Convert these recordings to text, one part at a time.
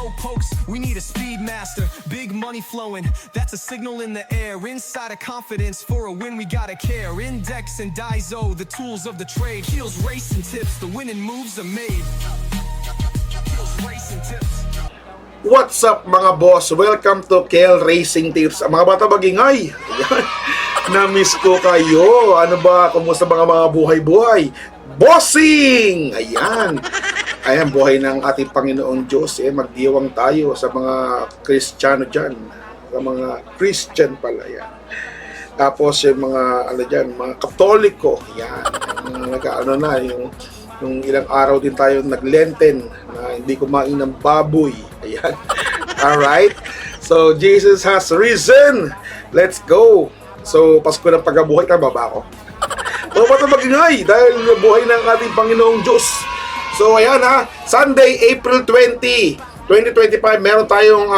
slowpokes, we need a speed master. Big money flowing, that's a signal in the air. Inside of confidence, for a win we gotta care. Index and Daiso, the tools of the trade. Heels, racing tips, the winning moves are made. Heels, racing tips. What's up mga boss? Welcome to Kel Racing Tips. Mga bata bagingay, na-miss ko kayo. Ano ba? Kumusta mga buhay-buhay? Bossing! Ayan, buhay ng ating Panginoong Diyos. Magdiwang tayo sa mga Kristiyano dyan. Sa mga Christian pala yan. Tapos yung mga, mga Katoliko. Yan. Yung ilang araw din tayo naglenten na hindi kumain ng baboy. Ayan. Alright? So, Jesus has risen. Let's go. So, Pasko ng pagkabuhay. Tama ba ako? O ba't magingay? Dahil buhay ng ating Panginoong Diyos. So, ayan Sunday, April 20, 2025, meron tayong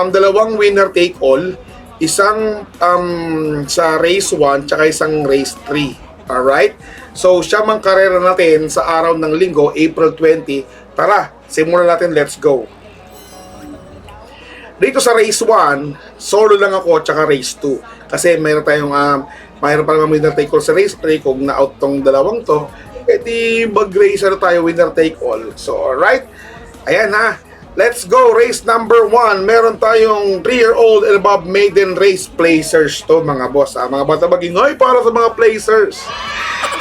dalawang winner take all. Isang sa race 1 tsaka isang race 3. Alright? So, siya mang karera natin sa araw ng linggo, April 20. Tara, simulan natin, let's go. Dito sa race 1, solo lang ako tsaka race 2. Kasi mayroon tayong, mayroon pa naman winner take all sa race 3. Kung na-out tong dalawang to, edi mag-race tayo winner take all. So, alright. Ayan let's go. Race number 1. Meron tayong 3-year-old and above maiden race placers to mga boss. Mga bata magingay para sa mga placers.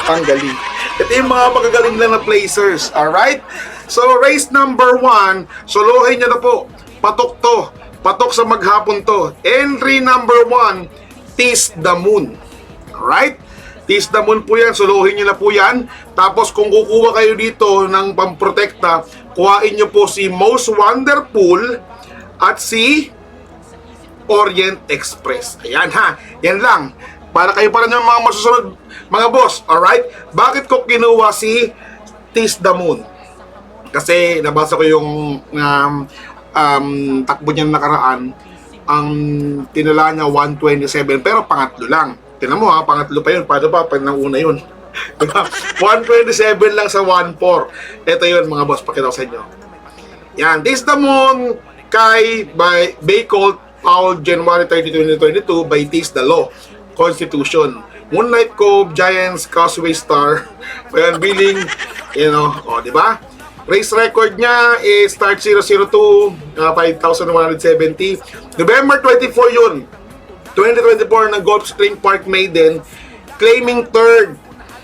Ang galing. Ito yung mga magagaling lang na placers. Alright? So, race number 1, solohin nyo na po. Patok to. Patok sa maghapon to. Entry number 1, Tease the Moon. Alright? Tease the Moon po yan. Solohin nyo na po yan. Tapos, kung kukuha kayo dito ng pamprotekta, kuhain nyo po si Most Wonderful at si Orient Express. Ayan Yan lang. Para kayo pa rin yung mga masusunod, mga boss. Alright? Bakit ko kinuha si Tease the Moon? Kasi nabasa ko yung takbo niya nakaraan. Ang tinala niya 127, pero pangatlo lang. Tinan mo pangatlo pa yun. Paano pa? Pag nauna yun. 127 lang sa 1-4. Ito yun mga boss. Pakita ko sa inyo. Yan. Tease the Moon by Colt Paul, January 30, 2022 by Tease the Law. Constitution. Moonlight Cove, Giants, Causeway Star. Ayan, billing, di ba? Race record niya is start 002, 5,170. November 24 yun. 2024 ng Gulfstream Park Maiden, claiming third.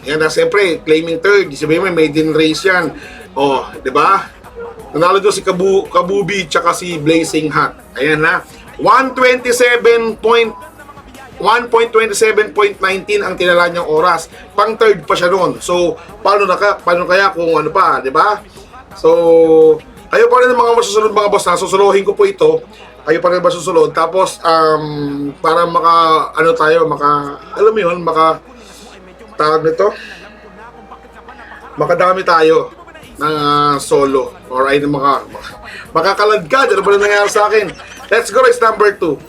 Yan siyempre, claiming third. Sabihin mo, maiden race yan. Di ba? Nanalo doon si Kabubi tsaka si Blazing Hat. Ayan 1.27.19 ang tinala niyang oras. Pang third pa siya noon. So, paano kaya kung ano pa, di ba? So, kayo pa rin ang mga masusunod mga boss na susuluhin ko po ito. Kayo pa rin ba susunod? Tapos, para tawag nito, makadami tayo ng solo. Or ay makakaladkad. Ano ba na nangyari sa akin? Let's go race number 2.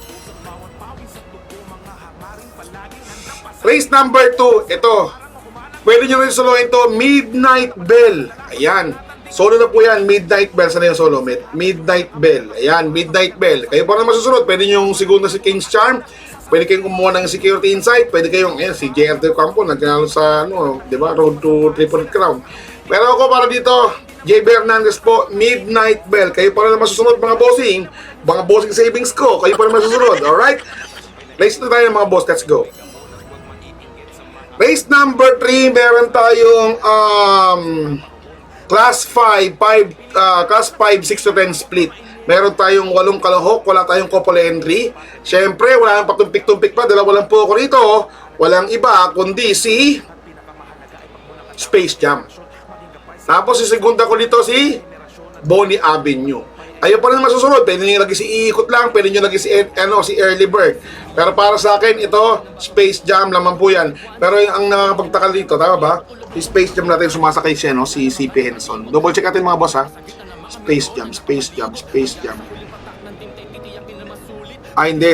Race number 2, ito. Pwede nyo rin solohin to, Midnight Bell. Ayan. Solo na po yan, Midnight Bell. Sana yung solo? Midnight Bell. Ayan, Midnight Bell. Kayo pa rin masusunod. Pwede nyo yung segundo si King's Charm. Pwede kayong kumuha ng Security Insight. Pwede kayong, si JR Del Campo, nagkanalo sa, di ba, Road to Triple Crown. Pero ako para dito, JB Hernandez po, Midnight Bell. Kayo pa rin masusunod mga bossing savings ko. Kayo pa rin masusunod. Alright? Race na tayo mga boss. Let's go. Race number 3, meron tayong Class 5, 6 to 10 split. Meron tayong 8 kalahok, wala tayong couple entry. Siyempre, wala nang patumpik-tumpik pa, dalawa lang po ako rito. Walang iba, kundi si Space Jam. Tapos si segunda ko dito si Bonnie Avenue. Kayo pa rin masusunod. Pwede nyo lagi si Iikot lang. Pwede nyo lagi si Early Bird. Pero para sa akin, ito, Space Jam lamang po yan. Pero ang nakakapagtakal dito, tama ba? Si Space Jam natin sumasakay siya, si CP Henson. Double check natin mga boss, Space Jam. Hindi,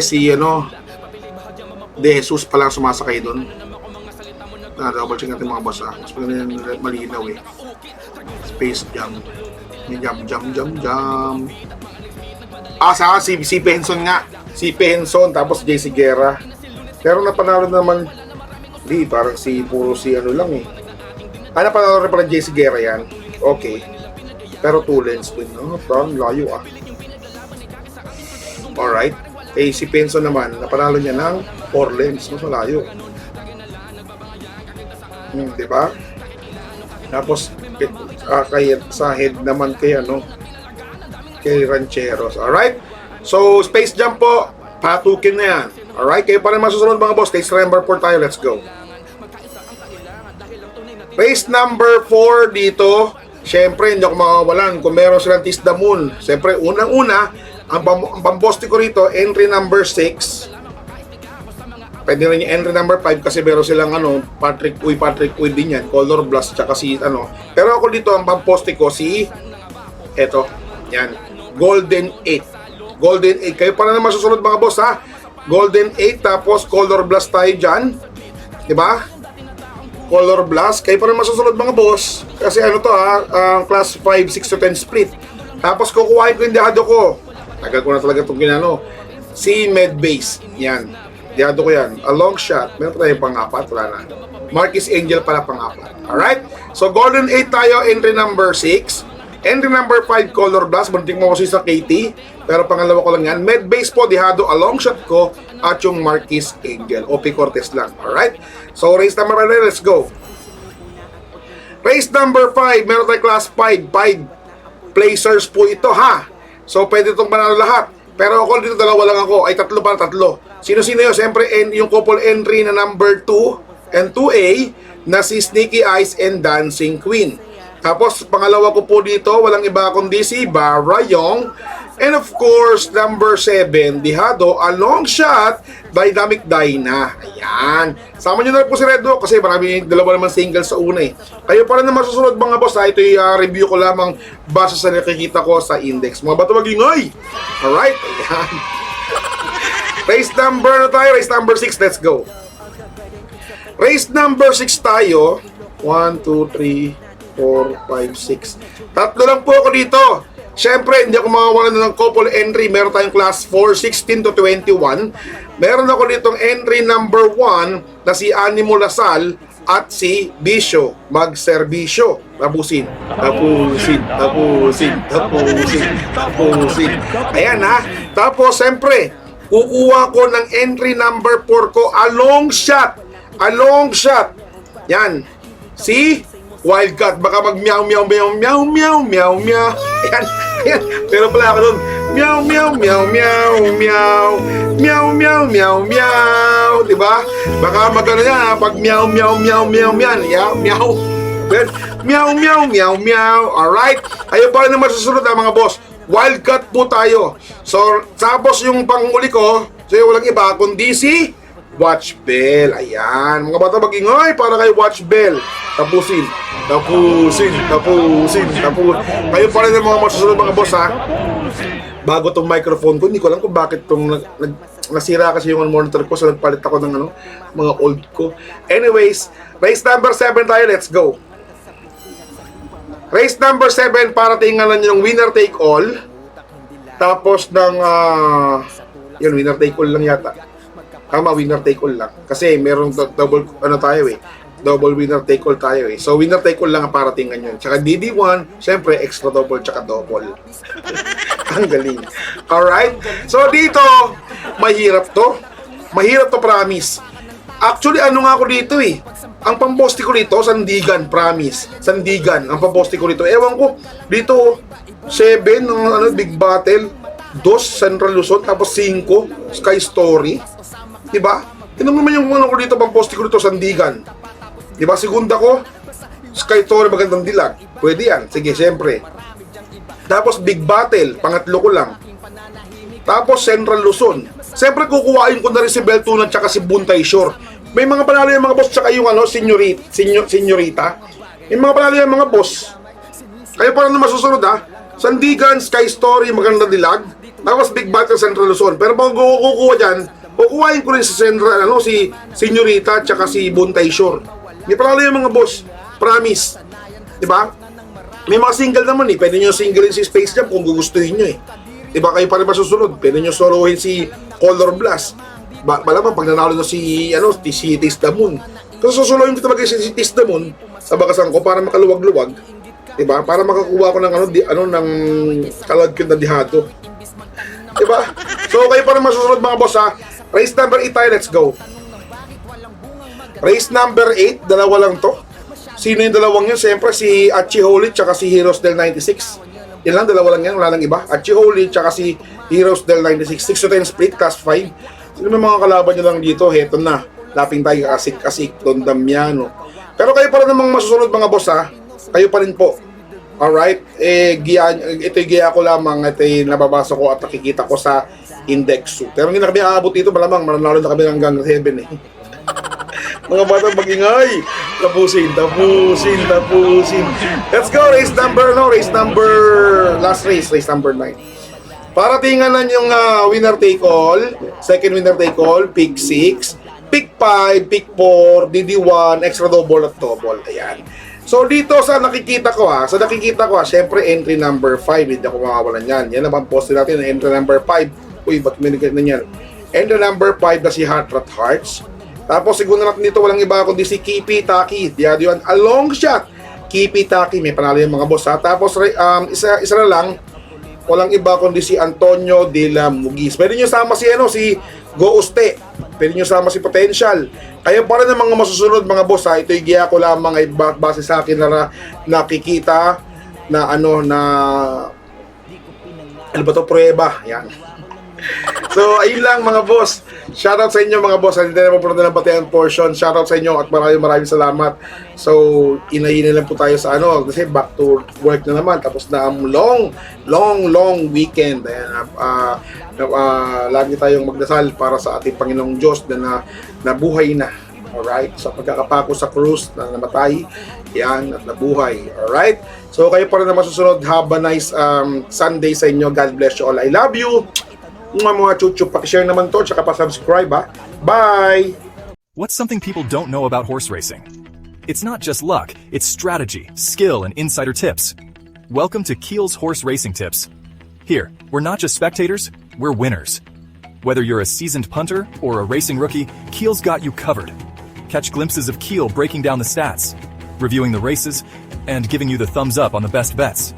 De Jesus pa lang sumasakay doon. Double check natin mga boss, Mas malinaw Space Jam. Jam. Si Benson nga. Si Benson, tapos JC Guerra. Pero napanalo naman, di, parang puro si ano lang eh. Napanalo rin pala JC Guerra yan. Okay. Pero 2 lens win. Parang layo ah. Alright. Si Benson naman, napanalo niya ng 4 lens. Mas malayo. Diba? Tapos, sa head naman kay Rancheros. Alright? So, space jump po. Patukin na yan. Alright? Kayo pa rin masusunod mga boss. Stage number 4 tayo. Let's go. Race number 4 dito. Siyempre, hindi ako makawalan. Kung meron silang Tease the Moon. Siyempre, unang-una, ang pamposte ko rito, entry number 6. Pwede rin yung entry number 5 kasi meron silang Patrick Uy din yan. Color Blast, tsaka Pero ako dito, ang pamposte ko, eto, yan. Golden 8. Golden 8. Kayo pa na masusunod mga boss ha. Golden 8, tapos Color Blast tayo dyan. Diba? Color Blast. Kayo pa na masusunod mga boss. Kasi class 5, 6 to 10 split. Tapos kukuhain ko yung dihado ko. Tagal ko na talaga itong si Medbase. Yan. Dihado ko yan. A long shot. Meron tayo pang-apat. Wala na. Marquis Angel pala pang-apat. Alright? So Golden 8 tayo. Entry number 6. Entry number 5, Color Blast. Bunting mo kasi sa KT. Pero pangalawa ko lang yan. Medbase po, dihado, a long shot ko. At yung Marquis Angel. OP Cortez lang. Alright? So, race number 5, let's go. Race number 5, meron tayo class 5. 5 placers po ito, ha? So, pwede itong panalo lahat. Pero ako dito, dalawa lang ako. Ay, tatlo. Sino-sino yun? Siyempre, yung couple entry na number 2 and 2A na si Sneaky Eyes and Dancing Queen. Tapos, pangalawa ko po dito, walang iba kundi si Barra Young. And of course, number 7, dihado, a long shot, Dynamic Dyna. Ayan. Sama nyo na po si Redo kasi dalawa naman single sa una eh. Kayo pa rin na masusunod mga boss. Ito'y review ko lamang base sa nakikita ko sa index. Mga bato mag-ingay. Alright. Ayan. Race number na tayo. Race number 6. Let's go. Race number 6 tayo. 1, 2, 3, 4, 5, 6. Tatlo lang po ako dito. Siyempre, hindi ako makawalan ng couple entry. Meron tayong class 4, 16 to 21. Meron ako ditong entry number 1 na si Animo Lasal at si Bisyo. Magserbisyo. Tapusin. Ayan ha. Tapos, siyempre, kukuha ko ng entry number 4 ko. A long shot. Yan. Si Wildcat. Baka mag-meow. Ayan. Pero pala ako dun, meow. Diba? Baka magano yan, pag meow yan. Yeah, meow. Alright? Ayun pa rin na masusunod mga boss. Wildcat po tayo. So, tapos yung panguli ko, so walang iba, kundi si Watch Bell. Ayan. Mga bata mag-ingay para kay Watch Bell. Tapusin. Kayo pa rin ng mga masusunod mga boss ha. Bago tong microphone ko, hindi ko alam kung bakit tong nasira kasi yung monitor ko. So nagpalit ako ng mga old ko. Anyways, race number 7 tayo. Let's go. Race number 7 para tingnan nyo yung winner take all. Tapos ng yun, winner take all lang yata. Tama, winner take all lang. Kasi merong double double winner take all tayo eh. So winner take all lang ang para tingnan yun. Tsaka DD1, syempre extra double tsaka double. Ang galing. Alright? So dito, mahirap to. Promise. Actually, ano nga ako dito eh. Ang pamposte ko dito, Sandigan, promise. Sandigan, ang pamposte ko dito. Ewan ko, dito, 7, Big Battle, 2, Central Luzon, tapos 5, Sky Story. Diba? Tignan mo naman yung ko dito, pamposte ko dito, Sandigan. Diba, segunda ko, Sky Story, magandang dilag. Pwede yan. Sige, siyempre. Tapos Big Battle, pangatlo ko lang. Tapos Central Luzon. Siyempre, kukuhain ko na rin si Beltuna at saka si Buntay Shore. May mga panalo yung mga boss, tsaka yung senyorita. May mga panalo yung mga boss. Kayo pa rin na masusunod ha. Sandigan, Sky Story, magandang dilag. Tapos Big Battle, Central Luzon. Pero pag kukuha dyan, kukuhain ko rin si si senyorita at saka si Buntay Shore. May panalo yung mga boss. Promise. Diba? May mga single naman eh. Pwede nyo singlein si Space Jam kung gugustuhin nyo eh. Diba kayo pa rin masusunod? Pwede nyo solohin si Color Blast. Malamang pag nanalo na si Taste the Moon. Kasi susuluhin ko talaga si Taste the Moon sa bakasan ko para makaluwag-luwag. Diba? Para makakuha ko ng ng kalagkil na dihado. Diba? So kayo pa rin masusunod mga boss ha. Race number 8 tayo, let's go. Race number 8, dalawa lang to. Sino yung dalawang yun? Siyempre si Achi Holy tsaka si Heroes del 96. Yan lang, dalawa lang yan, wala lang iba. Achi Holy tsaka si Heroes del 96. 6 to 10 split, class 5. Sino may mga kalaban nyo lang dito? Heto na. Laping tayo kasik-kasik, Don Damiano. Pero kayo pa rin namang masusunod mga boss ha. Kayo pa rin po. Alright? Ito'y giya ko lamang. Ito'y nababasa ko at nakikita ko sa index. Pero hindi na kami aabot dito, malamang mananalo na kami hanggang 7 eh. Mga batang magingay. Tapusin. Let's go, race number, last race number 9. Para tingnan yung winner take all, second winner take all, pick 6, pick 5, pick 4, DD1, extra double at double. Ayan. So dito sa nakikita ko syempre entry number 5, hindi ako makawalan yan. Yan naman post natin, entry number 5. Uy, ba't may nagkita na yan? Entry number 5 na si Hot Rat Hearts. Tapos siguro natin dito walang iba kundi si Kipi Taki. Diyan yun, a long shot. Kipi Taki, may panalo yung mga boss ha. Tapos isa na lang, walang iba kundi si Antonio de la Mugis. Pwede nyo sama si Go Uste. Pwede nyo sama si Potential. Kayo pa rin ang mga masusunod mga boss ha. Ito'y giya ko lamang ay base sa akin na nakikita na ano ba to, prueba. Yan. So, ayun lang mga boss. Shoutout sa inyo mga boss. Hindi na po ng batayan portion. Shoutout sa inyo at maraming salamat. So, inayin lang po tayo sa kasi back to work na naman. Tapos na ang long weekend. Ayan, lagi tayong magdasal para sa ating Panginoong Diyos na nabuhay na. Alright? Sa pagkakapako sa krus na namatay, yan, at nabuhay. Alright? So, kayo pa rin na masusunod. Have a nice Sunday sa inyo. God bless you all. I love you. Mga chuchup, pakishare naman to, tsaka pa-subscribe ha. Bye! What's something people don't know about horse racing? It's not just luck, it's strategy, skill, and insider tips. Welcome to Keel's Horse Racing Tips. Here, we're not just spectators, we're winners. Whether you're a seasoned punter or a racing rookie, Keel's got you covered. Catch glimpses of Keel breaking down the stats, reviewing the races, and giving you the thumbs up on the best bets.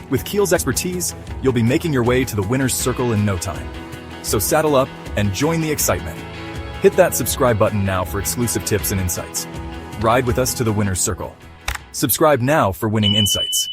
With Keel's expertise, you'll be making your way to the winner's circle in no time. So saddle up and join the excitement. Hit that subscribe button now for exclusive tips and insights. Ride with us to the winner's circle. Subscribe now for winning insights.